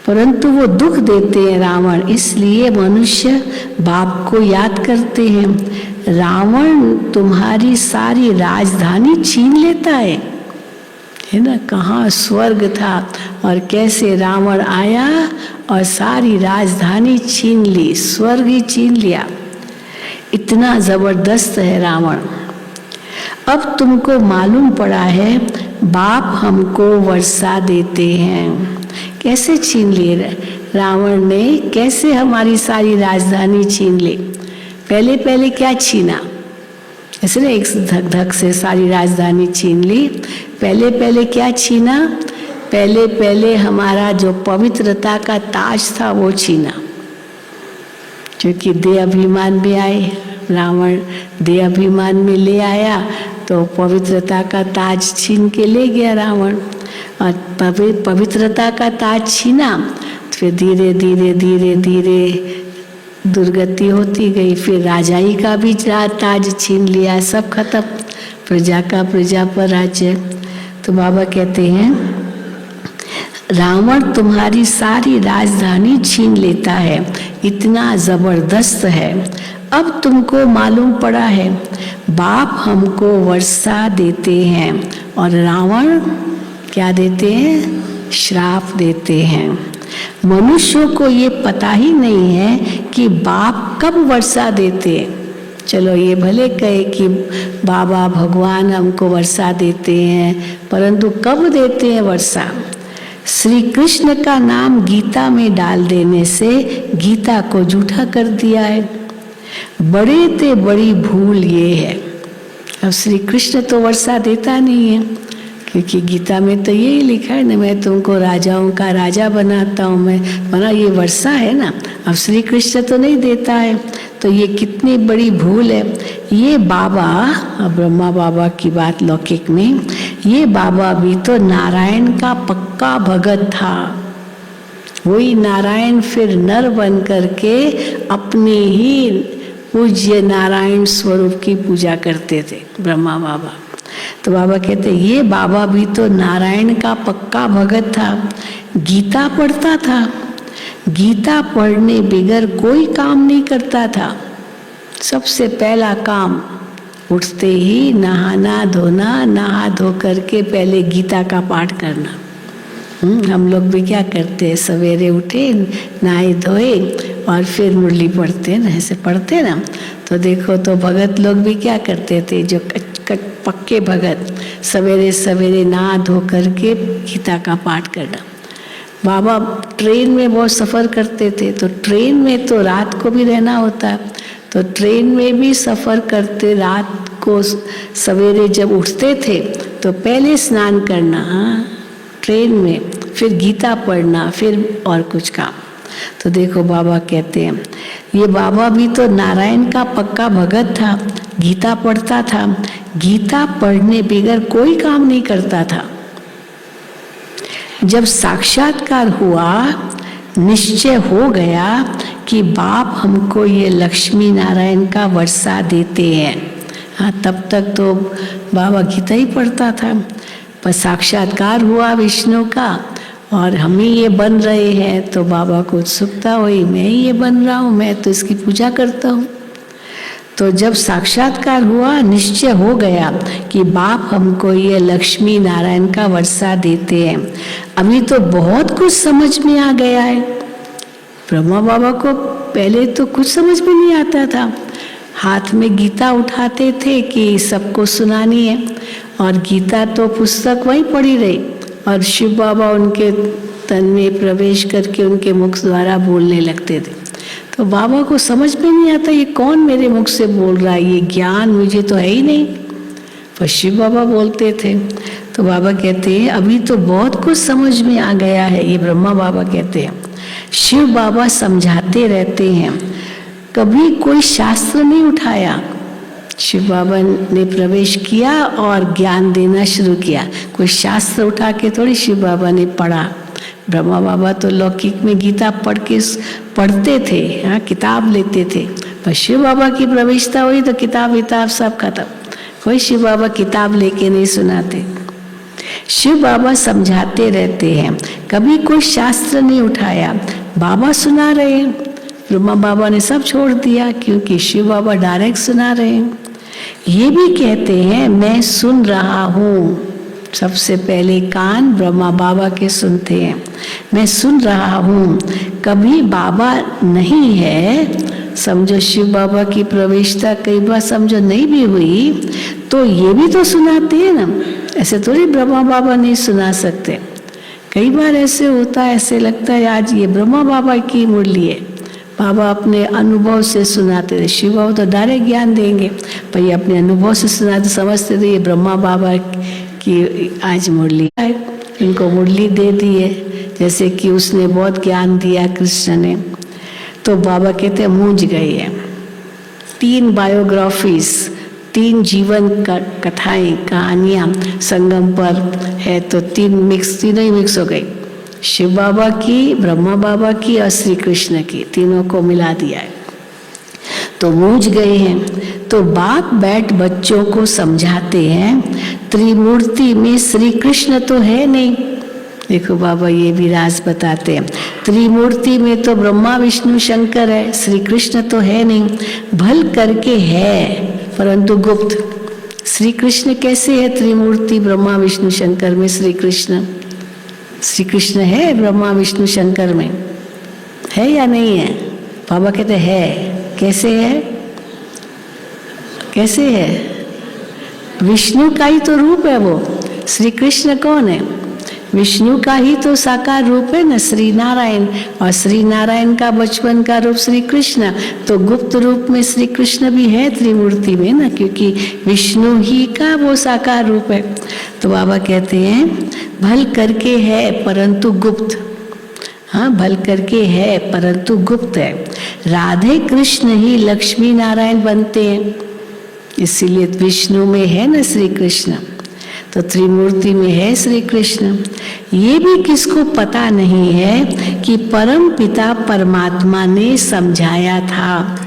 परंतु वो दुख देते हैं रावण, इसलिए मनुष्य बाप को याद करते हैं। रावण तुम्हारी सारी राजधानी छीन लेता है ना। कहाँ स्वर्ग था और कैसे रावण आया और सारी राजधानी छीन ली, स्वर्ग ही छीन लिया। इतना जबरदस्त है रावण। अब तुमको मालूम पड़ा है बाप हमको वर्षा देते हैं। कैसे छीन लिए रावण ने, कैसे हमारी सारी राजधानी छीन ली। पहले पहले क्या छीना, ऐसे ना एक धक धक से सारी राजधानी छीन ली। पहले पहले क्या छीना, पहले पहले हमारा जो पवित्रता का ताज था वो छीना। क्योंकि देह अभिमान में आए, रावण देह अभिमान में ले आया तो पवित्रता का ताज छीन के ले गया रावण। और पवित्रता का ताज छीना, फिर धीरे धीरे धीरे धीरे दुर्गति होती गई। फिर राजाई का भी ताज छीन लिया, सब खत्म। प्रजा का प्रजा पर राज्य। तो बाबा कहते हैं रावण तुम्हारी सारी राजधानी छीन लेता है, इतना जबरदस्त है। अब तुमको मालूम पड़ा है बाप हमको वर्षा देते हैं और रावण क्या देते हैं, श्राप देते हैं। मनुष्यों को ये पता ही नहीं है कि बाप कब वर्षा देते हैं। चलो ये भले कहे कि बाबा भगवान हमको वर्षा देते हैं, परंतु कब देते हैं वर्षा। श्री कृष्ण का नाम गीता में डाल देने से गीता को झूठा कर दिया है। बड़े ते बड़ी भूल ये है। अब श्री कृष्ण तो वर्षा देता नहीं है, क्योंकि गीता में तो यही लिखा है ना, मैं तुमको राजाओं का राजा बनाता हूँ। मैं बना, ये वर्षा है ना। अब श्री कृष्ण तो नहीं देता है, तो ये कितनी बड़ी भूल है। ये बाबा, ब्रह्मा बाबा की बात लौकिक में, ये बाबा भी तो नारायण का पक्का भगत था। वही नारायण फिर नर बन करके अपने ही पूज्य नारायण स्वरूप की पूजा करते थे ब्रह्मा बाबा। तो बाबा कहते ये बाबा भी तो नारायण का पक्का भगत था। गीता पढ़ता था, गीता पढ़ने बगैर कोई काम नहीं करता था। सबसे पहला काम उठते ही नहाना धोना, नहा धो करके पहले गीता का पाठ करना। हम लोग भी क्या करते हैं, सवेरे उठे, नहाए धोए और फिर मुरली पढ़ते ना, ऐसे पढ़ते ना। तो देखो तो भगत लोग भी क्या करते थे, जो पक्के भगत सवेरे सवेरे नहा धो करके गीता का पाठ करना। बाबा ट्रेन में बहुत सफ़र करते थे, तो ट्रेन में तो रात को भी रहना होता है। तो ट्रेन में भी सफ़र करते, रात को सवेरे जब उठते थे तो पहले स्नान करना ट्रेन में, फिर गीता पढ़ना, फिर और कुछ काम। तो देखो बाबा कहते हैं ये बाबा भी तो नारायण का पक्का भगत था, गीता पढ़ता था। गीता पढ़ने बगैर कोई काम नहीं करता था। जब साक्षात्कार हुआ, निश्चय हो गया कि बाप हमको ये लक्ष्मी नारायण का वर्षा देते हैं। हाँ, तब तक तो बाबा गीता ही पढ़ता था, पर साक्षात्कार हुआ विष्णु का और हम ही ये बन रहे हैं, तो बाबा को उत्सुकता हुई, मैं ही ये बन रहा हूँ, मैं तो इसकी पूजा करता हूँ। तो जब साक्षात्कार हुआ, निश्चय हो गया कि बाप हमको ये लक्ष्मी नारायण का वर्षा देते हैं। अभी तो बहुत कुछ समझ में आ गया है। ब्रह्मा बाबा को पहले तो कुछ समझ में नहीं आता था। हाथ में गीता उठाते थे कि सबको सुनानी है, और गीता तो पुस्तक वहीं पड़ी रही, और शिव बाबा उनके तन में प्रवेश करके उनके मुख द्वारा बोलने लगते थे। तो बाबा को समझ में नहीं आता ये कौन मेरे मुख से बोल रहा है, ये ज्ञान मुझे तो है ही नहीं, पर शिव बाबा बोलते थे। तो बाबा कहते हैं अभी तो बहुत कुछ समझ में आ गया है। ये ब्रह्मा बाबा कहते हैं, शिव बाबा समझाते रहते हैं, कभी कोई शास्त्र नहीं उठाया। शिव बाबा ने प्रवेश किया और ज्ञान देना शुरू किया। कोई शास्त्र उठा के थोड़ी शिव बाबा ने पढ़ा। ब्रह्मा बाबा तो लौकिक में गीता पढ़ते थे, हाँ, किताब लेते थे। पर शिव बाबा की प्रवेशता हुई तो किताब विताब सब खत्म। कोई शिव बाबा किताब लेके नहीं सुनाते। शिव बाबा समझाते रहते हैं, कभी कोई शास्त्र नहीं उठाया, बाबा सुना रहे हैं। ब्रह्मा बाबा ने सब छोड़ दिया क्योंकि शिव बाबा डायरेक्ट सुना रहे हैं। ये भी कहते हैं मैं सुन रहा हूँ, सबसे पहले कान ब्रह्मा बाबा के सुनते हैं, मैं सुन रहा हूँ। कभी बाबा नहीं है, समझो शिव बाबा की प्रवेशता कई बार समझो नहीं भी हुई, तो ये भी तो सुनाते हैं ना, ऐसे थोड़ी ब्रह्मा बाबा नहीं सुना सकते। कई बार ऐसे होता है, ऐसे लगता है आज ये ब्रह्मा बाबा की मुरली है, बाबा अपने अनुभव से सुनाते थे। शिव बाबा तो डायरेक्ट ज्ञान देंगे, पर ये अपने अनुभव से सुनाते, समझते थे ये ब्रह्मा बाबा की आज मुरली है, इनको मुरली दे दी है। जैसे कि उसने बहुत ज्ञान दिया कृष्ण ने, तो बाबा कहते हैं मूंझ गए हैं। 3 बायोग्राफीज, 3 जीवन कथाएं कहानियां संगम पर है, तो तीनों ही मिक्स हो गई, शिव बाबा की, ब्रह्मा बाबा की और श्री कृष्ण की, तीनों को मिला दिया है, तो मूझ गए हैं। तो बाप बैठ बच्चों को समझाते हैं, त्रिमूर्ति में श्री कृष्ण तो है नहीं। देखो बाबा ये भी राज बताते हैं, त्रिमूर्ति में तो ब्रह्मा विष्णु शंकर है, श्री कृष्ण तो है नहीं, भल करके है परंतु गुप्त। श्री कृष्ण कैसे है त्रिमूर्ति ब्रह्मा विष्णु शंकर में? श्री कृष्ण है ब्रह्मा विष्णु शंकर में, है या नहीं है? बाबा कहते है। कैसे है? कैसे है? विष्णु का ही तो रूप है वो। श्री कृष्ण कौन है? विष्णु का ही तो साकार रूप है ना, श्री नारायण, और श्री नारायण का बचपन का रूप श्री कृष्ण, तो गुप्त रूप में श्री कृष्ण भी है त्रिमूर्ति में ना, क्योंकि विष्णु ही का वो साकार रूप है। तो बाबा कहते हैं भल करके है परंतु गुप्त। हाँ, भल करके है परंतु गुप्त है। राधे कृष्ण ही लक्ष्मी नारायण बनते हैं, इसीलिए विष्णु में है ना श्री कृष्ण, तो त्रिमूर्ति में है श्री कृष्ण। ये भी किसको पता नहीं है कि परम पिता परमात्मा ने समझाया था,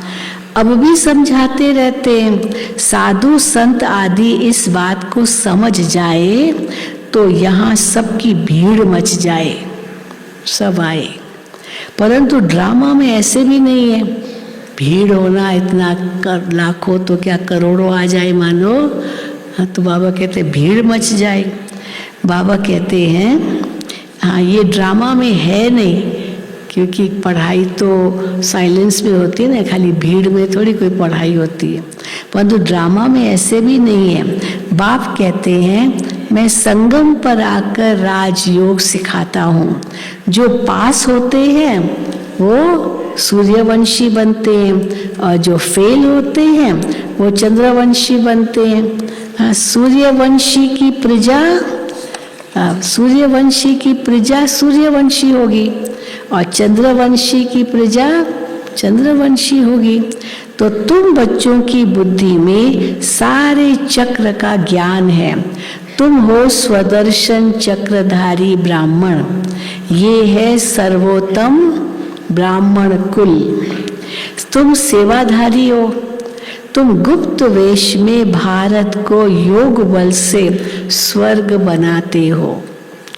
अब भी समझाते रहते हैं। साधु संत आदि इस बात को समझ जाए तो यहाँ सबकी भीड़ मच जाए, सब आए। परंतु ड्रामा में ऐसे भी नहीं है, भीड़ होना इतना लाखों तो क्या करोड़ों आ जाए मानो, हाँ, तो बाबा कहते हैं भीड़ मच जाए। बाबा कहते हैं हाँ ये ड्रामा में है नहीं, क्योंकि पढ़ाई तो साइलेंस में होती है ना, खाली भीड़ में थोड़ी कोई पढ़ाई होती है, परंतु ड्रामा में ऐसे भी नहीं है। बाप कहते हैं मैं संगम पर आकर राजयोग सिखाता हूँ, जो पास होते हैं वो सूर्यवंशी बनते हैं और जो फेल होते हैं वो चंद्रवंशी बनते हैं। हाँ, सूर्यवंशी की प्रजा सूर्यवंशी होगी और चंद्रवंशी की प्रजा चंद्रवंशी होगी। तो तुम बच्चों की बुद्धि में सारे चक्र का ज्ञान है, तुम हो स्वदर्शन चक्रधारी ब्राह्मण, ये है सर्वोत्तम ब्राह्मण कुल। तुम सेवाधारी हो, तुम गुप्त वेश में भारत को योग बल से स्वर्ग बनाते हो।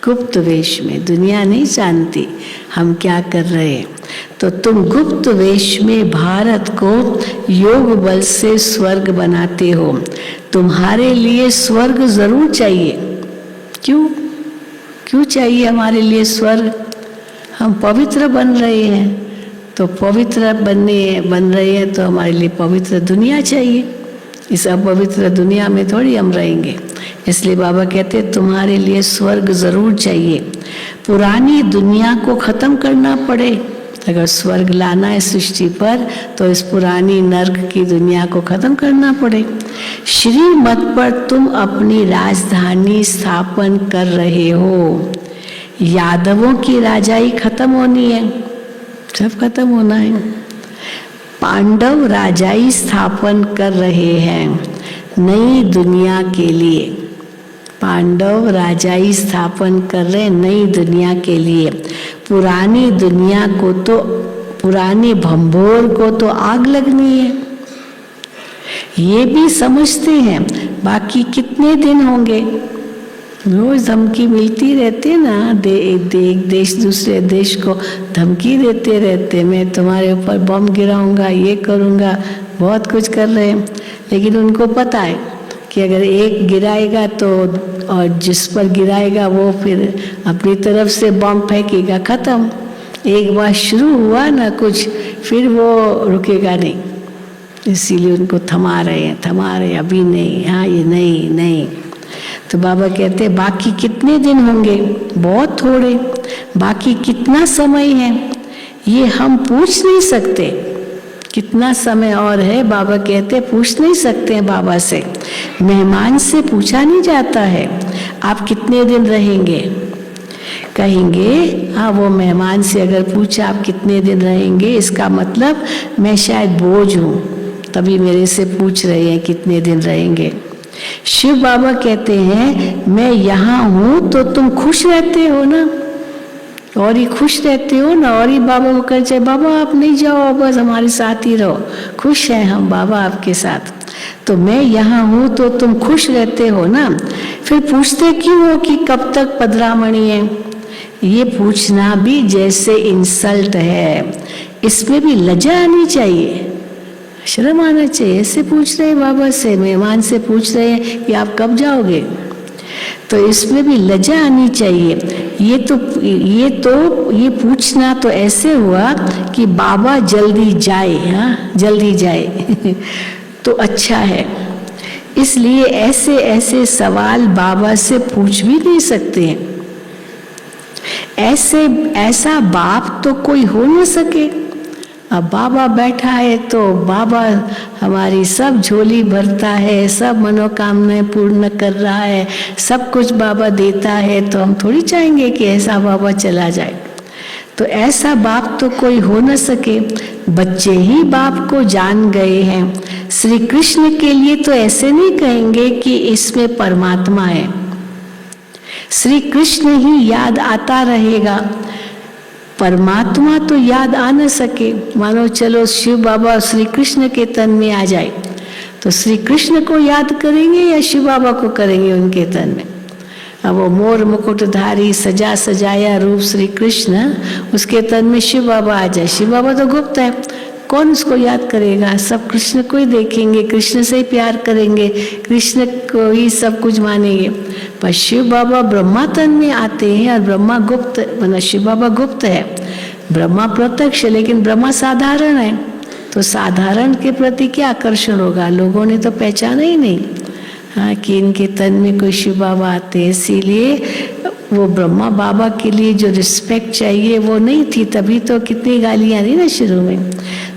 गुप्त वेश में, दुनिया नहीं जानती हम क्या कर रहे हैं, तो तुम गुप्त वेश में भारत को योग बल से स्वर्ग बनाते हो। तुम्हारे लिए स्वर्ग जरूर चाहिए। क्यों चाहिए हमारे लिए स्वर्ग? हम पवित्र बन रहे हैं, तो पवित्र बन रहे हैं तो हमारे लिए पवित्र दुनिया चाहिए। इस अपवित्र दुनिया में थोड़ी हम रहेंगे, इसलिए बाबा कहते हैं तुम्हारे लिए स्वर्ग जरूर चाहिए। पुरानी दुनिया को खत्म करना पड़े, अगर स्वर्ग लाना है सृष्टि पर तो इस पुरानी नर्क की दुनिया को खत्म करना पड़े। श्रीमत पर तुम अपनी राजधानी स्थापन कर रहे हो। यादवों की राजाई खत्म होनी है, सब खत्म होना है। पांडव राजाई स्थापन कर रहे हैं नई दुनिया के लिए। पांडव राजाई स्थापन कर रहे हैं नई दुनिया के लिए। पुरानी दुनिया को तो, पुरानी भंभोर को तो आग लगनी है, ये भी समझते हैं। बाकी कितने दिन होंगे? रोज धमकी मिलती रहती ना, देश दूसरे देश को धमकी देते रहते, मैं तुम्हारे ऊपर बम गिराऊंगा, ये करूंगा, बहुत कुछ कर रहे हैं। लेकिन उनको पता है कि अगर एक गिराएगा तो और जिस पर गिराएगा वो फिर अपनी तरफ से बम फेंकेगा, खत्म। एक बार शुरू हुआ ना कुछ, फिर वो रुकेगा नहीं। इसीलिए उनको थमा रहे हैं, अभी नहीं, हाँ ये नहीं। तो बाबा कहते हैं बाकी कितने दिन होंगे, बहुत थोड़े, बाकी कितना समय है ये हम पूछ नहीं सकते। कितना समय और है, बाबा कहते पूछ नहीं सकते हैं बाबा से, मेहमान से पूछा नहीं जाता है आप कितने दिन रहेंगे। कहेंगे हाँ, वो मेहमान से अगर पूछा आप कितने दिन रहेंगे, इसका मतलब मैं शायद बोझ हूँ, तभी मेरे से पूछ रहे हैं कितने दिन रहेंगे। शिव बाबा कहते हैं मैं यहाँ हूँ तो तुम खुश रहते हो ना, और ही खुश रहते हो ना। और ही बाबा को कह चाहे बाबा आप नहीं जाओ, बस हमारे साथ ही रहो, खुश हैं हम बाबा आपके साथ। तो मैं यहाँ हूँ तो तुम खुश रहते हो ना। फिर पूछते क्यों हो कि कब तक पधरामणि है। ये पूछना भी जैसे इंसल्ट है, इसमें भी लज्जा आनी चाहिए, शर्म आना चाहिए। ऐसे पूछ रहे हैं बाबा से, मेहमान से पूछ रहे हैं कि आप कब जाओगे, तो इसमें भी लज्जा आनी चाहिए। ये पूछना तो ऐसे हुआ कि बाबा जल्दी जाए, हाँ जल्दी जाए तो अच्छा है। इसलिए ऐसे सवाल बाबा से पूछ भी नहीं सकते हैं। ऐसा बाप तो कोई हो न सके। अब बाबा बैठा है तो बाबा हमारी सब झोली भरता है, सब मनोकामनाएं पूर्ण कर रहा है, सब कुछ बाबा देता है, तो हम थोड़ी चाहेंगे कि ऐसा बाबा चला जाए। तो ऐसा बाप तो कोई हो न सके। बच्चे ही बाप को जान गए हैं। श्री कृष्ण के लिए तो ऐसे नहीं कहेंगे कि इसमें परमात्मा है, श्री कृष्ण ही याद आता रहेगा, परमात्मा तो याद आ न सके। मानो चलो शिव बाबा श्री कृष्ण के तन में आ जाए, तो श्री कृष्ण को याद करेंगे या शिव बाबा को करेंगे उनके तन में। अब वो मोर मुकुटधारी सजा सजाया रूप श्री कृष्ण, उसके तन में शिव बाबा आ जाए, शिव बाबा तो गुप्त है, कौन उसको याद करेगा। सब कृष्ण को ही देखेंगे, कृष्ण से ही प्यार करेंगे, कृष्ण को ही सब कुछ मानेंगे। पर शिव बाबा ब्रह्मा तन में आते हैं, और ब्रह्मा गुप्त, मतलब शिव बाबा गुप्त है, ब्रह्मा प्रत्यक्ष, लेकिन ब्रह्मा साधारण है। तो साधारण के प्रति क्या आकर्षण होगा, लोगों ने तो पहचाना ही नहीं, हाँ कि इनके तन में कोई शिव बाबा आते हैं। इसीलिए वो ब्रह्मा बाबा के लिए जो रिस्पेक्ट चाहिए वो नहीं थी, तभी तो कितनी गालियां दी ना शुरू में।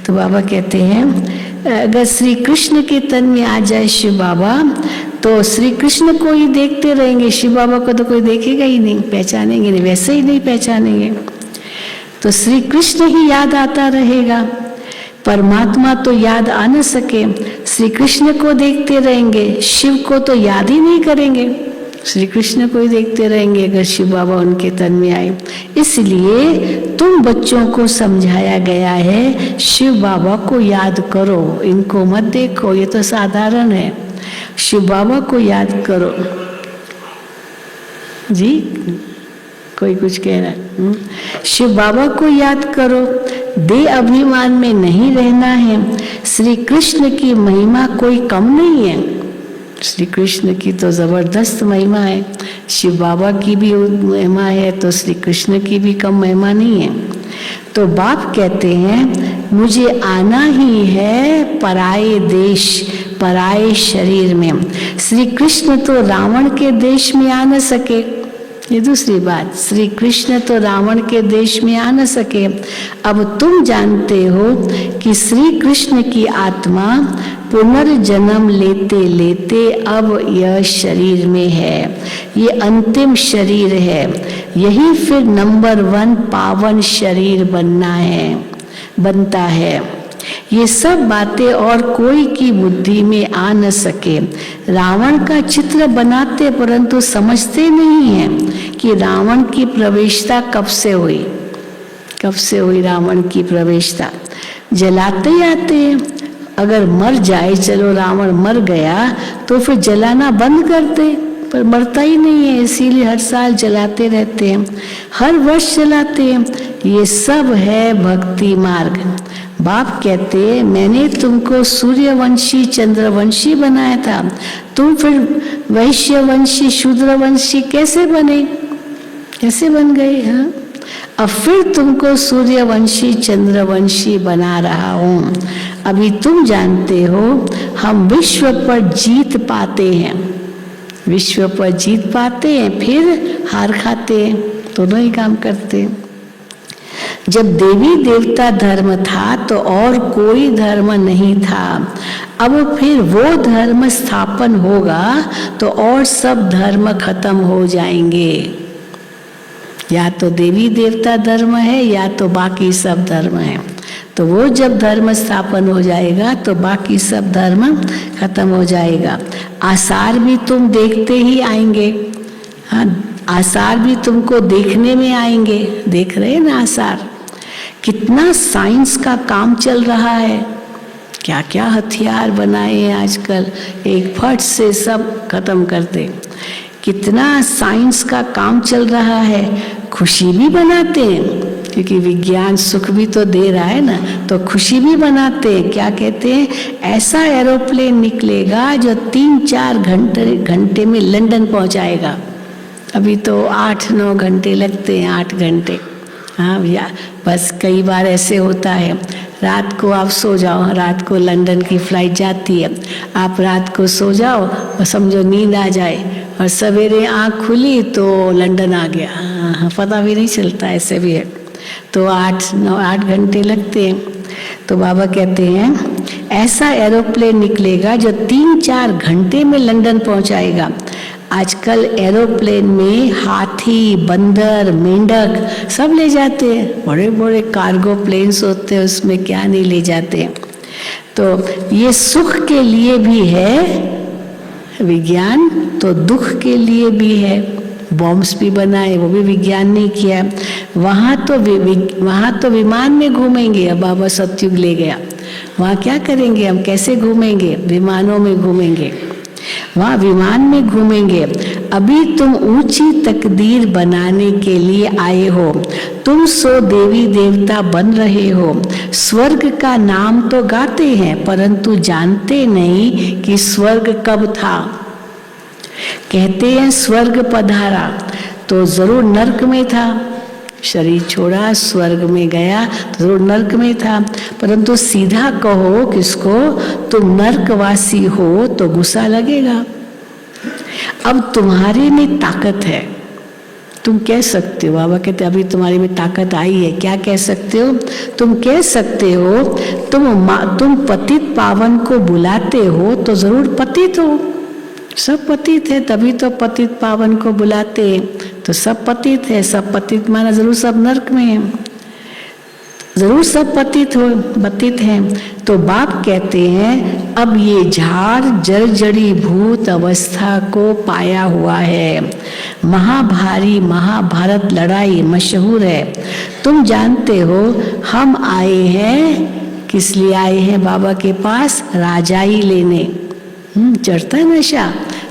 तो बाबा कहते हैं अगर श्री कृष्ण के तन में आ जाए शिव बाबा, तो श्री कृष्ण को ही देखते रहेंगे, शिव बाबा को तो कोई देखेगा ही नहीं, पहचानेंगे नहीं, वैसे ही नहीं पहचानेंगे। तो श्री कृष्ण ही याद आता रहेगा, परमात्मा तो याद आ न सके। श्री कृष्ण को देखते रहेंगे, शिव को तो याद ही नहीं करेंगे, श्री कृष्ण को ही देखते रहेंगे अगर शिव बाबा उनके तन में आए। इसलिए तुम बच्चों को समझाया गया है शिव बाबा को याद करो, इनको मत देखो, ये तो साधारण है, शिव बाबा को याद करो। जी कोई कुछ कह रहा है, शिव बाबा को याद करो, दे अभिमान में नहीं रहना है। श्री कृष्ण की महिमा कोई कम नहीं है, श्री कृष्ण की तो जबरदस्त महिमा है, शिव बाबा की भी महिमा है, तो श्री कृष्ण की भी कम महिमा नहीं है। तो बाप कहते हैं मुझे आना ही है पराये देश, पराये शरीर में। श्री कृष्ण तो रावण के देश में आ न सके, ये दूसरी बात, श्री कृष्ण तो रावण के देश में आ न सके। अब तुम जानते हो कि श्री कृष्ण की आत्मा पुनर्जन्म लेते लेते अब यह शरीर में है, ये अंतिम शरीर है, यही फिर नंबर 1 पावन शरीर बनता है। ये सब बातें और कोई की बुद्धि में आ न सके। रावण का चित्र बनाते परंतु समझते नहीं है कि रावण की प्रवेशता कब से हुई रावण की प्रवेशता। जलाते आते हैं, अगर मर जाए, चलो रावण मर गया तो फिर जलाना बंद कर दे, पर मरता ही नहीं है, इसीलिए हर साल जलाते रहते हैं, हर वर्ष जलाते हैं। ये सब है भक्ति मार्ग। बाप कहते हैं मैंने तुमको सूर्यवंशी चंद्रवंशी बनाया था, तुम फिर वैश्यवंशी शूद्रवंशी कैसे बने, कैसे बन गए? हाँ, अब फिर तुमको सूर्यवंशी चंद्रवंशी बना रहा हूं। अभी तुम जानते हो हम विश्व पर जीत पाते हैं, विश्व पर जीत पाते हैं, फिर हार खाते हैं, दोनों ही काम करते हैं। जब देवी देवता धर्म था तो और कोई धर्म नहीं था, अब फिर वो धर्म स्थापन होगा तो और सब धर्म खत्म हो जाएंगे। या तो देवी देवता धर्म है या तो बाकी सब धर्म है। तो वो जब धर्म स्थापन हो जाएगा तो बाकी सब धर्म खत्म हो जाएगा। आसार भी तुम देखते ही आएंगे। हाँ, आसार भी तुमको देखने में आएंगे। देख रहे हैं ना आसार, कितना साइंस का काम चल रहा है, क्या क्या हथियार बनाए हैं आजकल, एक फट से सब खत्म कर दे। कितना साइंस का काम चल रहा है, खुशी भी बनाते हैं क्योंकि विज्ञान सुख भी तो दे रहा है ना, तो खुशी भी बनाते हैं। क्या कहते हैं, ऐसा एरोप्लेन निकलेगा जो 3-4 घंटे में लंदन पहुंचाएगा। अभी तो 8-9 घंटे लगते हैं, 8 घंटे। हाँ भैया, बस कई बार ऐसे होता है, रात को आप सो जाओ, रात को लंदन की फ्लाइट जाती है, आप रात को सो जाओ और समझो नींद आ जाए और सवेरे आँख खुली तो लंदन आ गया। हाँ, पता भी नहीं चलता, ऐसे भी है। तो 8 घंटे लगते हैं। तो बाबा कहते हैं ऐसा एरोप्लेन निकलेगा जो 3-4 घंटे में लंदन पहुंचाएगा। आजकल एरोप्लेन में हाथी, बंदर, मेंढक सब ले जाते हैं, बड़े बड़े कार्गो प्लेन्स होते हैं, उसमें क्या नहीं ले जाते। तो ये सुख के लिए भी है विज्ञान, तो दुख के लिए भी है। बॉम्ब्स भी बनाए, वो भी विज्ञान ने किया। वहाँ तो विमान में घूमेंगे। अब बाबा सतयुग ले गया, वहाँ क्या करेंगे हम, कैसे घूमेंगे? विमानों में घूमेंगे, वहाँ विमान में घूमेंगे। अभी तुम ऊंची तकदीर बनाने के लिए आए हो, तुम सो देवी देवता बन रहे हो। स्वर्ग का नाम तो गाते हैं परंतु जानते नहीं कि स्वर्ग कब था। कहते हैं स्वर्ग पधारा, तो जरूर नर्क में था। शरीर छोड़ा, स्वर्ग में गया तो जरूर नर्क में था। परंतु सीधा कहो किसको, तुम नर्कवासी हो तो गुस्सा लगेगा। अब तुम्हारे में ताकत है, तुम कह सकते हो। बाबा कहते अभी तुम्हारे में ताकत आई है। क्या कह सकते हो? तुम कह सकते हो तुम पतित पावन को बुलाते हो तो जरूर पतित हो। सब पतित है, तभी तो पतित पावन को बुलाते हैं। तो सब पतित है, सब पतित माना जरूर सब नरक में है, जरूर सब पतित हैं। तो बाप कहते हैं अब ये झाड़ जर्जरी भूत अवस्था को पाया हुआ है। महाभारी महाभारत लड़ाई मशहूर है, तुम जानते हो। हम आए हैं, किस लिए आए हैं बाबा के पास? राजाई लेने। चढ़ता है नशा,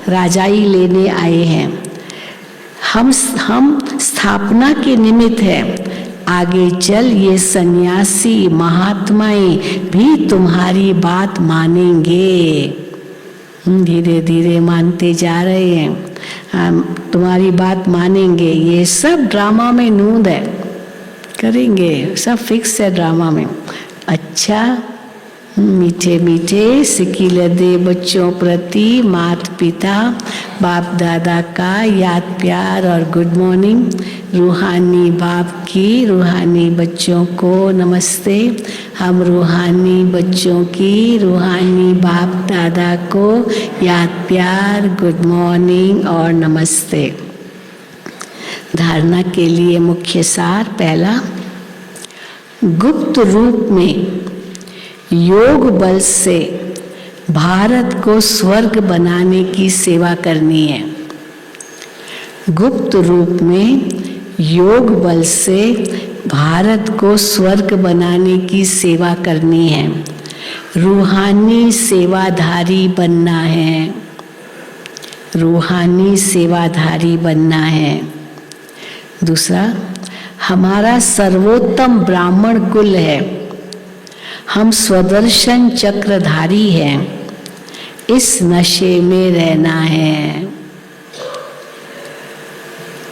राजाई लेने आए हैं। हम स्थापना के निमित्त है। आगे चल ये सन्यासी महात्माएं भी तुम्हारी बात मानेंगे, धीरे धीरे मानते जा रहे हैं। हम तुम्हारी बात मानेंगे। ये सब ड्रामा में नूंद है, करेंगे, सब फिक्स है ड्रामा में। अच्छा, मीठे मीठे सिकिल दे बच्चों प्रति माता पिता बाप दादा का याद प्यार और गुड मॉर्निंग। रूहानी बाप की रूहानी बच्चों को नमस्ते। हम रूहानी बच्चों की रूहानी बाप दादा को याद प्यार गुड मॉर्निंग और नमस्ते। धारणा के लिए मुख्य सार। पहला, गुप्त रूप में योग बल से भारत को स्वर्ग बनाने की सेवा करनी है। गुप्त रूप में योग बल से भारत को स्वर्ग बनाने की सेवा करनी है। रूहानी सेवाधारी बनना है। रूहानी सेवाधारी बनना है। दूसरा, हमारा सर्वोत्तम ब्राह्मण कुल है, हम स्वदर्शन चक्रधारी हैं, इस नशे में रहना है।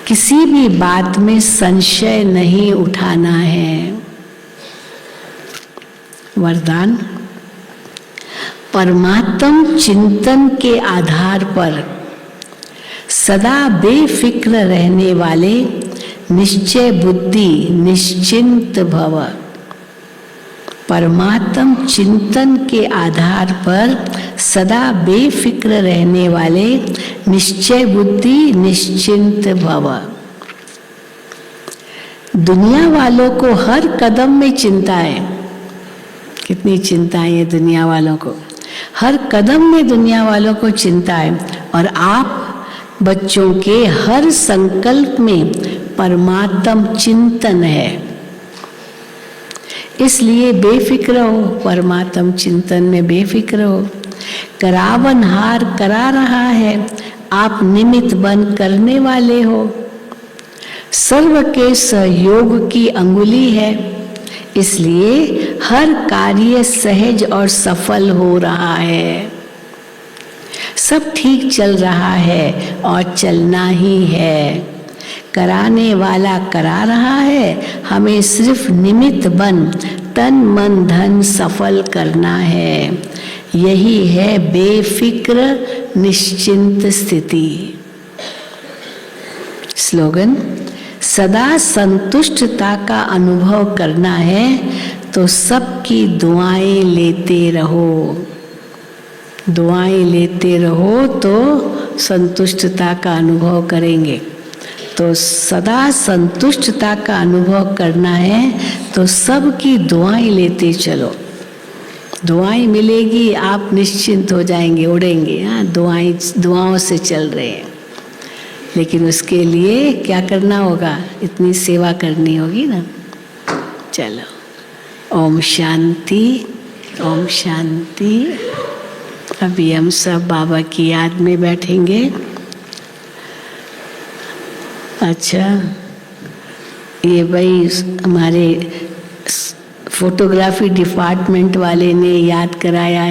किसी भी बात में संशय नहीं उठाना है। वरदान, परमात्म चिंतन के आधार पर सदा बेफिक्र रहने वाले निश्चय बुद्धि निश्चिंत भव। परमात्म चिंतन के आधार पर सदा बेफिक्र रहने वाले निश्चय बुद्धि निश्चिंत भव। दुनिया वालों को हर कदम में चिंता है। कितनी चिंताएं है दुनिया वालों को, हर कदम में दुनिया वालों को चिंता है। और आप बच्चों के हर संकल्प में परमात्म चिंतन है, इसलिए बेफिक्र हो, परमात्म चिंतन में बेफिक्र हो। करावनहार करा रहा है, आप निमित्त बन करने वाले हो। सर्व के सहयोग की अंगुली है, इसलिए हर कार्य सहज और सफल हो रहा है। सब ठीक चल रहा है और चलना ही है। कराने वाला करा रहा है, हमें सिर्फ निमित्त बन तन मन धन सफल करना है। यही है बेफिक्र निश्चिंत स्थिति। स्लोगन, सदा संतुष्टता का अनुभव करना है तो सबकी दुआएं लेते रहो। दुआएं लेते रहो तो संतुष्टता का अनुभव करेंगे। तो सदा संतुष्टता का अनुभव करना है तो सबकी दुआएं लेते चलो। दुआएं मिलेगी, आप निश्चिंत हो जाएंगे, उड़ेंगे। हाँ, दुआओं से चल रहे हैं, लेकिन उसके लिए क्या करना होगा? इतनी सेवा करनी होगी ना। चलो, ओम शांति, ओम शांति। अभी हम सब बाबा की याद में बैठेंगे। अच्छा, ये भाई हमारे फोटोग्राफी डिपार्टमेंट वाले ने याद कराया है।